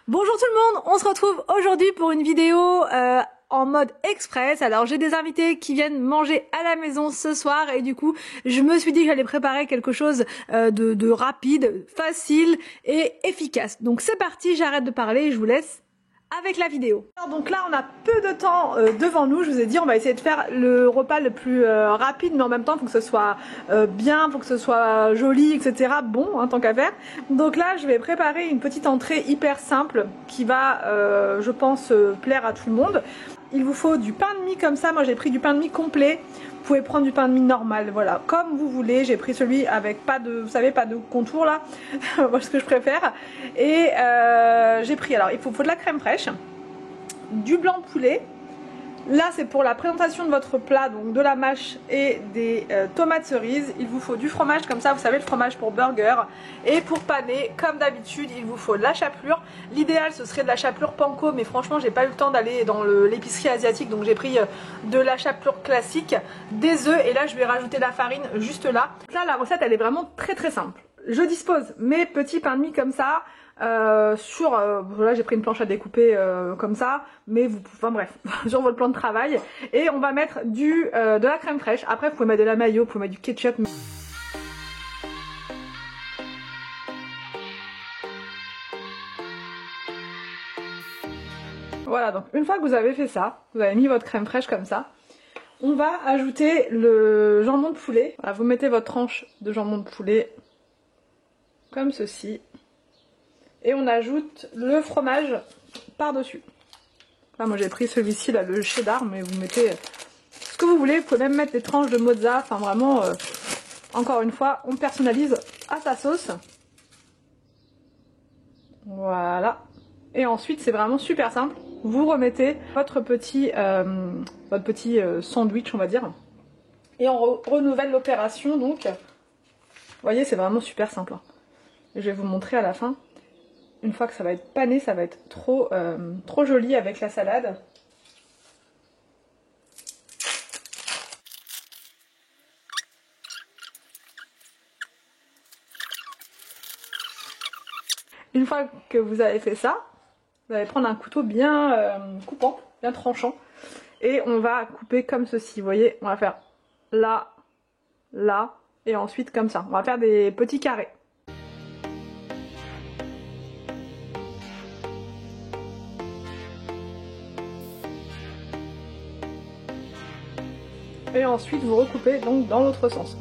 Bonjour tout le monde, on se retrouve aujourd'hui pour une vidéo en mode express. Alors j'ai des invités qui viennent manger à la maison ce soir et du coup je me suis dit que j'allais préparer quelque chose de rapide, facile et efficace. Donc c'est parti, j'arrête de parler et je vous laisse avec la vidéo. Alors donc là on a peu de temps devant nous, je vous ai dit on va essayer de faire le repas le plus rapide, mais en même temps il faut que ce soit bien, il faut que ce soit joli, etc. Bon, hein, tant qu'à faire. Donc là je vais préparer une petite entrée hyper simple qui va je pense plaire à tout le monde. Il vous faut du pain de mie comme ça, moi j'ai pris du pain de mie complet. Vous pouvez prendre du pain de mie normal, voilà, comme vous voulez. J'ai pris celui avec pas de, vous savez, pas de contour là, moi ce que je préfère. Et j'ai pris, alors il faut de la crème fraîche, du blanc de poulet. Là c'est pour la présentation de votre plat, donc de la mâche et des tomates cerises. Il vous faut du fromage comme ça, vous savez, le fromage pour burger. Et pour paner, comme d'habitude, il vous faut de la chapelure. L'idéal ce serait de la chapelure panko, mais franchement j'ai pas eu le temps d'aller dans l'épicerie asiatique, donc j'ai pris de la chapelure classique, des œufs, et là je vais rajouter la farine juste là. Là la recette elle est vraiment très simple. Je dispose mes petits pains de mie comme ça. Là j'ai pris une planche à découper comme ça, mais vous pouvez, enfin bref, sur votre plan de travail. Et on va mettre de la crème fraîche. Après vous pouvez mettre de la mayo, vous pouvez mettre du ketchup. Voilà, donc une fois que vous avez fait ça, vous avez mis votre crème fraîche comme ça, on va ajouter le jambon de poulet. Voilà, vous mettez votre tranche de jambon de poulet comme ceci. Et on ajoute le fromage par-dessus. Là, moi j'ai pris celui-ci, là, le cheddar, mais vous mettez ce que vous voulez. Vous pouvez même mettre des tranches de mozza. Enfin vraiment, encore une fois, on personnalise à sa sauce. Voilà. Et ensuite, c'est vraiment super simple. Vous remettez votre petit sandwich, on va dire. Et on renouvelle l'opération, donc. Vous voyez, c'est vraiment super simple. Je vais vous montrer à la fin. Une fois que ça va être pané, ça va être trop joli avec la salade. Une fois que vous avez fait ça, vous allez prendre un couteau bien coupant, bien tranchant. Et on va couper comme ceci. Vous voyez, on va faire là, là, et ensuite comme ça. On va faire des petits carrés. Et ensuite vous recoupez donc dans l'autre sens.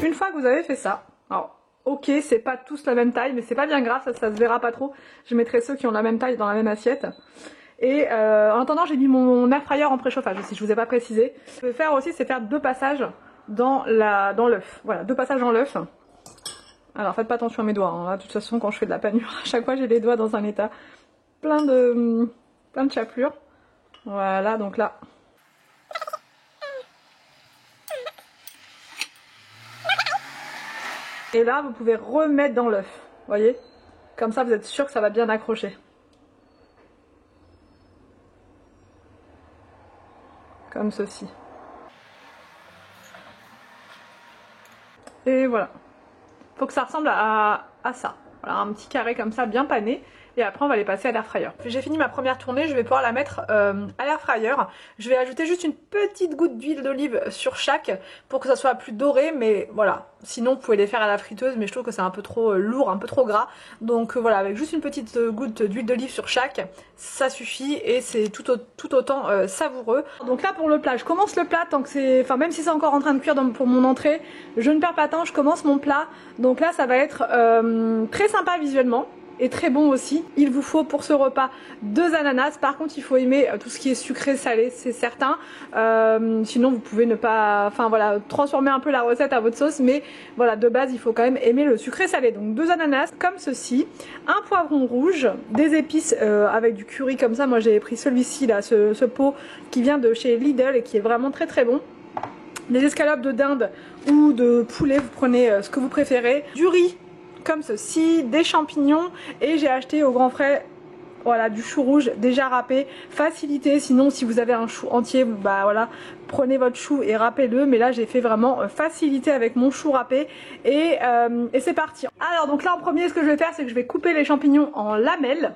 Une fois que vous avez fait ça, alors ok, c'est pas tous la même taille, mais c'est pas bien grave, ça se verra pas trop. Je mettrai ceux qui ont la même taille dans la même assiette. Et en attendant, j'ai mis mon air fryer en préchauffage aussi, je vous ai pas précisé. Ce que je vais faire aussi, c'est faire 2 passages dans l'œuf. Voilà, 2 passages dans l'œuf. Alors faites pas attention à mes doigts, hein. Là, de toute façon quand je fais de la panure, à chaque fois j'ai les doigts dans un état plein de chapelure. Voilà, donc là. Et là vous pouvez remettre dans l'œuf, voyez. Comme ça vous êtes sûr que ça va bien accrocher. Comme ceci. Et voilà. Faut que ça ressemble à ça. Voilà, un petit carré comme ça, bien pané. Et après on va les passer à l'air fryer. J'ai fini ma première tournée, je vais pouvoir la mettre à l'air fryer. Je vais ajouter juste une petite goutte d'huile d'olive sur chaque pour que ça soit plus doré, mais voilà. Sinon vous pouvez les faire à la friteuse, mais je trouve que c'est un peu trop lourd, un peu trop gras. Donc voilà, avec juste une petite goutte d'huile d'olive sur chaque, ça suffit et c'est tout autant savoureux. Donc là pour le plat, je commence le plat tant que c'est, enfin même si c'est encore en train de cuire pour mon entrée, je ne perds pas de temps, je commence mon plat. Donc là ça va être très sympa visuellement. Et très bon aussi. Il vous faut pour ce repas 2 ananas. Par contre il faut aimer tout ce qui est sucré salé, c'est certain. Sinon vous pouvez ne pas, enfin voilà, transformer un peu la recette à votre sauce, mais voilà, de base il faut quand même aimer le sucré salé. Donc 2 ananas comme ceci, un poivron rouge, des épices avec du curry comme ça. Moi j'ai pris celui-ci là, ce pot qui vient de chez Lidl et qui est vraiment très bon. Des escalopes de dinde ou de poulet, vous prenez ce que vous préférez. Du riz comme ceci, des champignons, et j'ai acheté au grand frais voilà, du chou rouge déjà râpé, facilité. Sinon si vous avez un chou entier, bah voilà, prenez votre chou et râpez-le, mais là j'ai fait vraiment facilité avec mon chou râpé et c'est parti. Alors donc là en premier, ce que je vais faire, c'est que je vais couper les champignons en lamelles.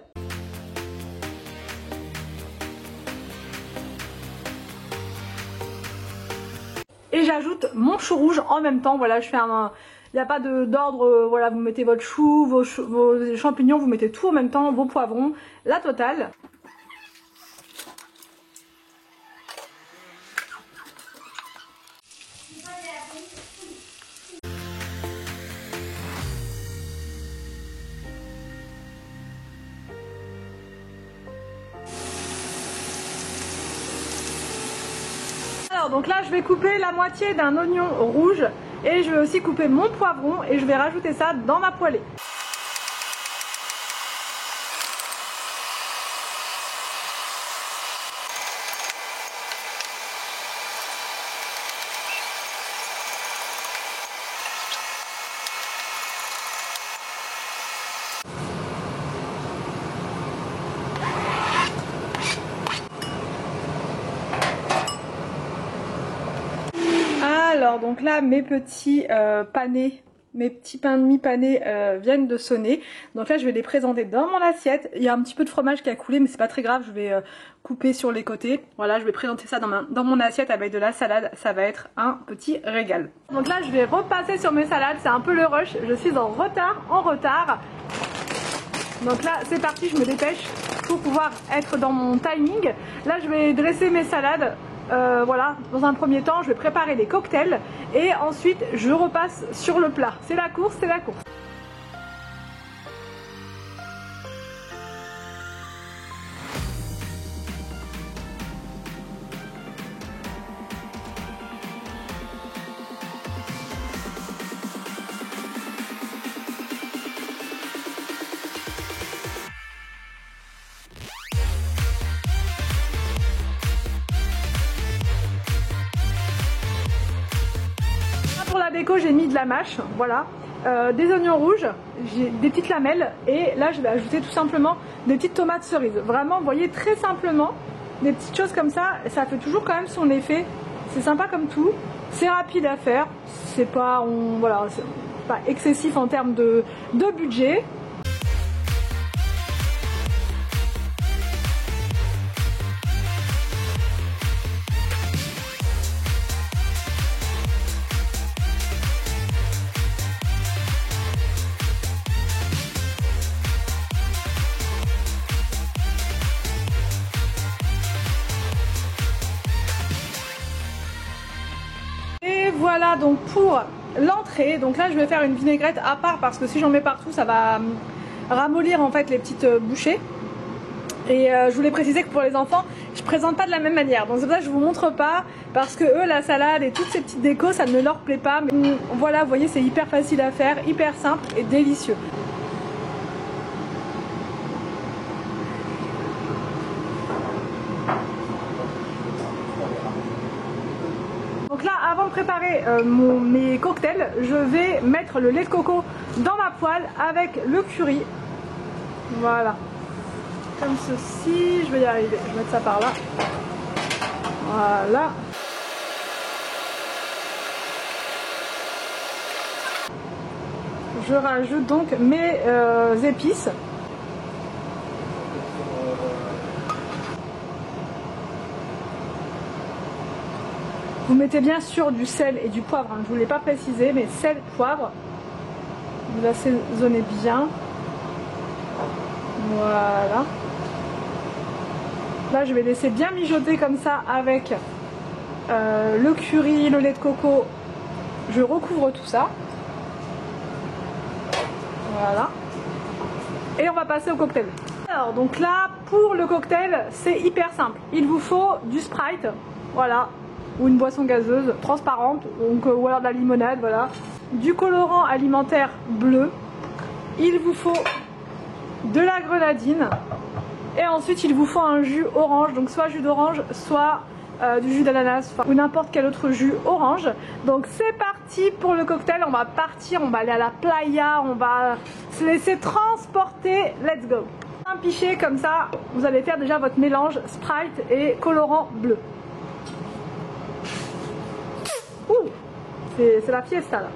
Et j'ajoute mon chou rouge en même temps. Voilà, je fais un... Il n'y a pas d'ordre, voilà, vous mettez votre chou, vos champignons, vous mettez tout en même temps, vos poivrons, la totale. Alors donc là je vais couper la moitié d'un oignon rouge et je vais aussi couper mon poivron et je vais rajouter ça dans ma poêlée. Alors donc là mes petits panés, mes petits pains de mie panés viennent de sonner. Donc là je vais les présenter dans mon assiette. Il y a un petit peu de fromage qui a coulé mais c'est pas très grave, je vais couper sur les côtés. Voilà, je vais présenter ça dans mon assiette avec de la salade, ça va être un petit régal. Donc là je vais repasser sur mes salades, c'est un peu le rush, je suis en retard. Donc là c'est parti, je me dépêche pour pouvoir être dans mon timing. Là je vais dresser mes salades. Voilà, dans un premier temps je vais préparer les cocktails et ensuite je repasse sur le plat. C'est la course, c'est la course. Pour la déco j'ai mis de la mâche, voilà, des oignons rouges, j'ai des petites lamelles et là je vais ajouter tout simplement des petites tomates cerises. Vraiment, vous voyez, très simplement, des petites choses comme ça, ça fait toujours quand même son effet. C'est sympa comme tout, c'est rapide à faire, c'est pas, voilà, c'est pas excessif en termes de budget. Voilà donc pour l'entrée. Donc là je vais faire une vinaigrette à part parce que si j'en mets partout ça va ramollir en fait les petites bouchées. Et je voulais préciser que pour les enfants je présente pas de la même manière. Donc c'est pour ça que je vous montre pas, parce que eux la salade et toutes ces petites décos ça ne leur plaît pas. Mais voilà, vous voyez, c'est hyper facile à faire, hyper simple et délicieux. Donc là, avant de préparer mes cocktails, je vais mettre le lait de coco dans ma poêle avec le curry. Voilà. Comme ceci, je vais y arriver. Je vais mettre ça par là. Voilà. Je rajoute donc mes épices. Vous mettez bien sûr du sel et du poivre, hein. Je ne vous l'ai pas précisé, mais sel, poivre. Vous assaisonnez bien. Voilà. Là, je vais laisser bien mijoter comme ça avec le curry, le lait de coco. Je recouvre tout ça. Voilà. Et on va passer au cocktail. Alors, donc là, pour le cocktail, c'est hyper simple. Il vous faut du Sprite, voilà, ou une boisson gazeuse transparente, donc, ou alors de la limonade, voilà. Du colorant alimentaire bleu. Il vous faut de la grenadine. Et ensuite, il vous faut un jus orange, donc soit jus d'orange, soit du jus d'ananas, ou n'importe quel autre jus orange. Donc c'est parti pour le cocktail, on va partir, on va aller à la playa, on va se laisser transporter, let's go. Un pichet comme ça, vous allez faire déjà votre mélange Sprite et colorant bleu. Ouh, c'est la fiesta là.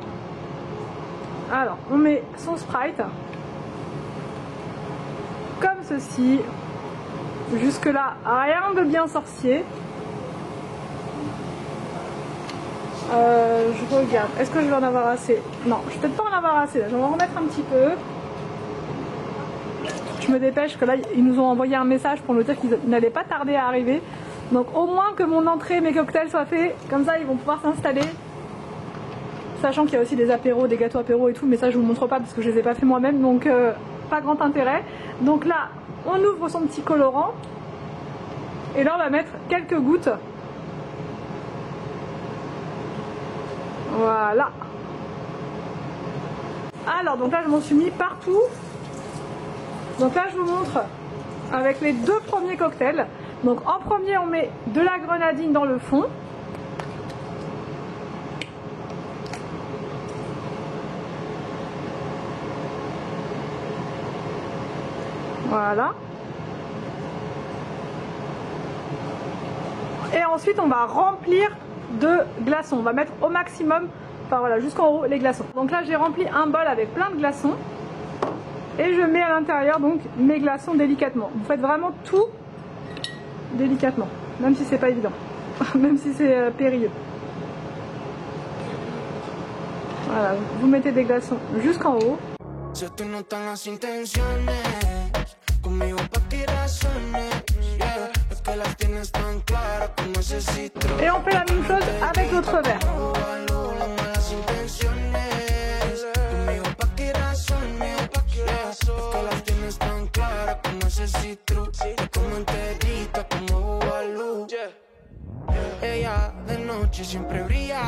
Alors, on met son Sprite comme ceci. Jusque là, rien de bien sorcier. Je regarde, est-ce que je vais en avoir assez? Non, je vais peut-être pas en avoir assez là, je vais en remettre un petit peu. Je me dépêche que là, ils nous ont envoyé un message pour nous dire qu'ils n'allaient pas tarder à arriver. Donc au moins que mon entrée, mes cocktails soient faits, comme ça ils vont pouvoir s'installer. Sachant qu'il y a aussi des apéros, des gâteaux apéros et tout, mais ça je vous montre pas parce que je les ai pas fait moi-même, donc pas grand intérêt. Donc là, on ouvre son petit colorant. Et là on va mettre quelques gouttes. Voilà. Alors donc là je m'en suis mis partout. Donc là je vous montre avec les deux premiers cocktails. Donc en premier on met de la grenadine dans le fond. Voilà. Et ensuite on va remplir de glaçons. On va mettre au maximum, enfin voilà, jusqu'en haut les glaçons. Donc là j'ai rempli un bol avec plein de glaçons. Et je mets à l'intérieur donc mes glaçons délicatement. Vous faites vraiment tout délicatement, même si c'est pas évident, même si c'est périlleux. Voilà, vous mettez des glaçons jusqu'en haut. Et on fait la même chose avec l'autre verre. Ella de noche siempre brilla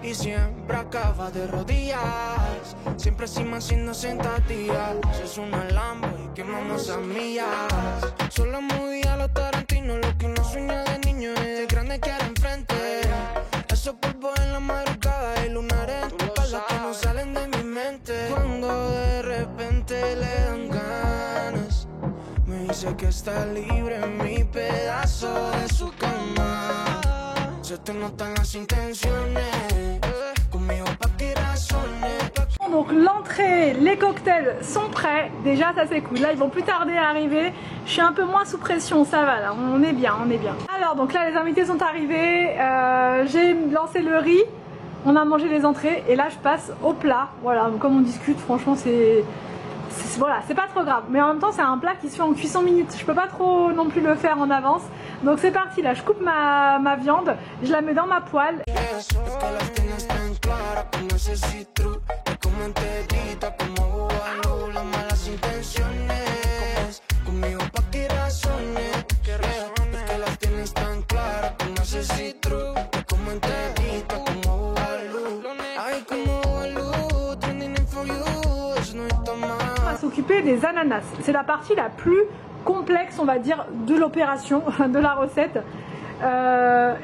y siempre acaba de rodillas, siempre encima haciendo sentadillas. Es una Lambo y quemamos a millas. Solo movía a los Tarantino, lo que uno sueña de niño es de grande que era enfrente. Esos polvos en la madrugada y lunares en tu espalda que no salen de mi mente. Cuando de repente le dan ganas, me dice que está libre en mi pedazo de su cama. Se te notan las intenciones conmigo pa' que razones. Donc l'entrée, les cocktails sont prêts. Déjà ça c'est cool. Là ils vont plus tarder à arriver. Je suis un peu moins sous pression, ça va là. On est bien, on est bien. Alors donc là les invités sont arrivés. J'ai lancé le riz. On a mangé les entrées et là je passe au plat. Voilà, comme on discute, franchement voilà, c'est pas trop grave, mais en même temps c'est un plat qui se fait en cuisson minute, je peux pas trop non plus le faire en avance. Donc c'est parti, là je coupe ma viande, je la mets dans ma poêle. S'occuper des ananas, c'est la partie la plus complexe on va dire de l'opération, de la recette,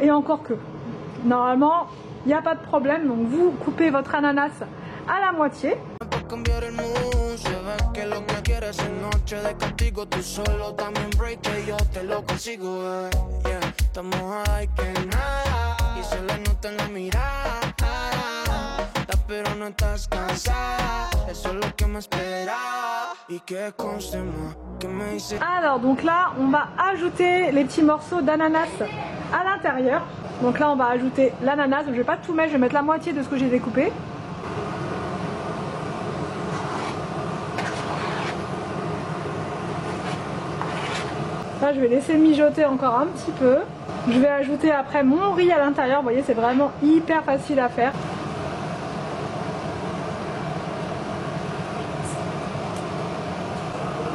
et encore que normalement il n'y a pas de problème. Donc vous coupez votre ananas à la moitié. Alors donc là on va ajouter les petits morceaux d'ananas à l'intérieur. Donc là on va ajouter l'ananas, je vais pas tout mettre, je vais mettre la moitié de ce que j'ai découpé. Là je vais laisser mijoter encore un petit peu. Je vais ajouter après mon riz à l'intérieur, vous voyez c'est vraiment hyper facile à faire.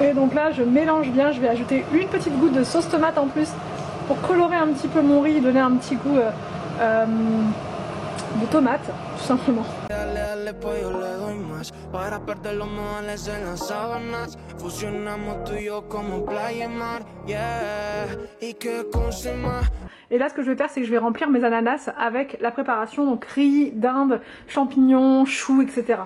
Et donc là je mélange bien, je vais ajouter une petite goutte de sauce tomate en plus pour colorer un petit peu mon riz, donner un petit goût de tomate tout simplement. Et là ce que je vais faire c'est que je vais remplir mes ananas avec la préparation, donc riz, dinde, champignons, choux, etc.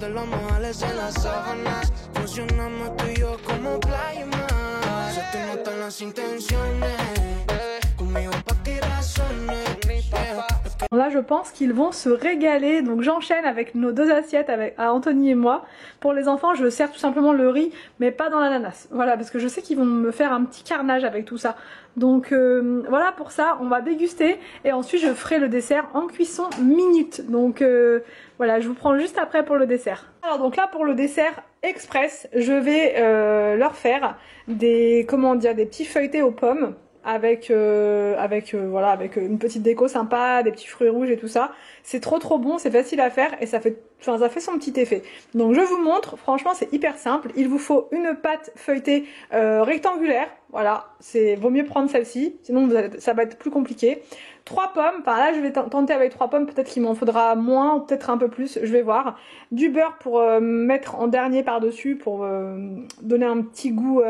de los modales en las sábanas. Funcionamos tú y yo como playa y mar. Se te notan las intenciones. Conmigo pa' que razones. Là je pense qu'ils vont se régaler, donc j'enchaîne avec nos deux assiettes à Anthony et moi. Pour les enfants je sers tout simplement le riz mais pas dans l'ananas, voilà, parce que je sais qu'ils vont me faire un petit carnage avec tout ça. Donc voilà, pour ça on va déguster et ensuite je ferai le dessert en cuisson minute. Donc voilà, je vous prends juste après pour le dessert. Alors donc là pour le dessert express, je vais leur faire des, comment dire, des petits feuilletés aux pommes. Avec voilà, avec une petite déco sympa, des petits fruits rouges et tout ça. C'est trop bon, c'est facile à faire et ça fait son petit effet. Donc je vous montre, franchement c'est hyper simple. Il vous faut une pâte feuilletée rectangulaire, voilà, vaut mieux prendre celle-ci, sinon ça va être plus compliqué. 3 pommes, enfin là je vais tenter avec 3 pommes, peut-être qu'il m'en faudra moins ou peut-être un peu plus, je vais voir. Du beurre pour mettre en dernier par-dessus, pour donner un petit goût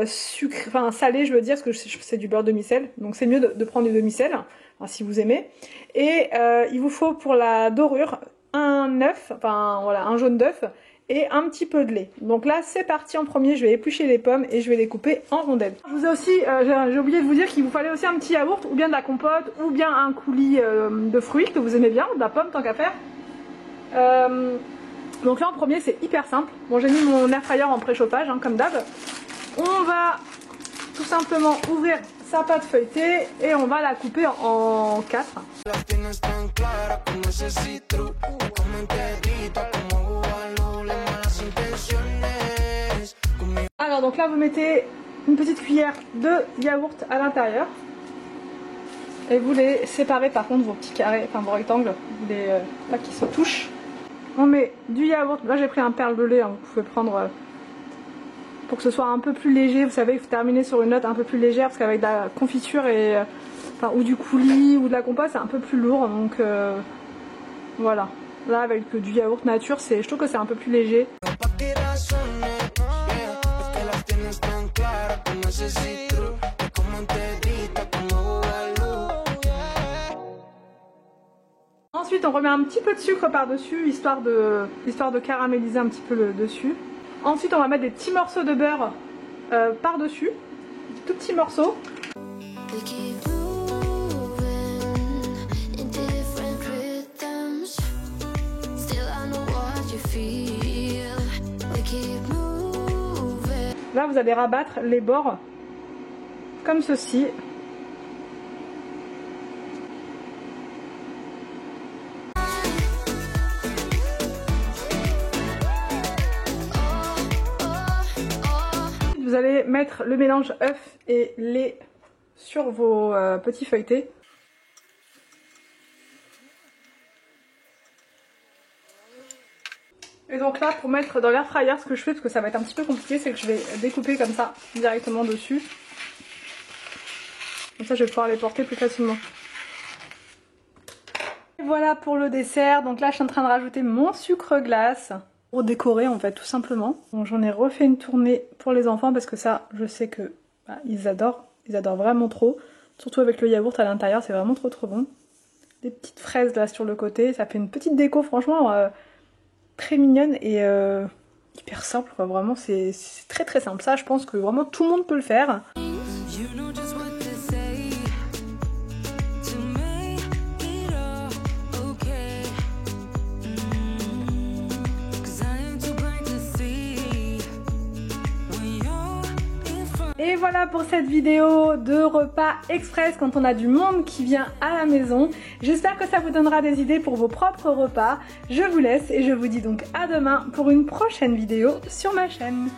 sucré, enfin salé je veux dire, parce que c'est du beurre demi-sel, donc c'est mieux de prendre du demi-sel, enfin, si vous aimez. Et il vous faut pour la dorure un œuf, enfin voilà, un jaune d'œuf et un petit peu de lait. Donc là c'est parti, en premier je vais éplucher les pommes et je vais les couper en rondelles. Je vous ai aussi, j'ai oublié de vous dire qu'il vous fallait aussi un petit yaourt ou bien de la compote ou bien un coulis de fruits que vous aimez bien, ou de la pomme tant qu'à faire. Donc là en premier c'est hyper simple. Bon, j'ai mis mon air fryer en préchauffage hein, comme d'hab. On va tout simplement ouvrir sa pâte feuilletée et on va la couper en 4. Alors donc là vous mettez une petite cuillère de yaourt à l'intérieur et vous les séparez par contre vos petits carrés, enfin vos rectangles, pas qui se touchent. On met du yaourt, là j'ai pris un perle de lait, hein, vous pouvez prendre pour que ce soit un peu plus léger, vous savez, il faut terminer sur une note un peu plus légère parce qu'avec de la confiture et enfin, ou du coulis ou de la compote c'est un peu plus lourd, donc voilà. Là avec du yaourt nature, je trouve que c'est un peu plus léger. Ensuite on remet un petit peu de sucre par dessus histoire de caraméliser un petit peu le dessus. Ensuite on va mettre des petits morceaux de beurre par dessus, des tout petits morceaux. Là vous allez rabattre les bords comme ceci. Vous allez mettre le mélange œuf et lait sur vos petits feuilletés. Et donc là pour mettre dans l'air fryer, ce que je fais, parce que ça va être un petit peu compliqué, c'est que je vais découper comme ça directement dessus. Comme ça je vais pouvoir les porter plus facilement. Et voilà pour le dessert. Donc là je suis en train de rajouter mon sucre glace pour décorer en fait tout simplement. Donc j'en ai refait une tournée pour les enfants parce que ça je sais que ils adorent vraiment trop. Surtout avec le yaourt à l'intérieur, c'est vraiment trop bon. Des petites fraises là sur le côté, ça fait une petite déco franchement très mignonne et hyper simple quoi. Vraiment c'est très simple. Ça je pense que vraiment tout le monde peut le faire. Et voilà pour cette vidéo de repas express quand on a du monde qui vient à la maison. J'espère que ça vous donnera des idées pour vos propres repas. Je vous laisse et je vous dis donc à demain pour une prochaine vidéo sur ma chaîne.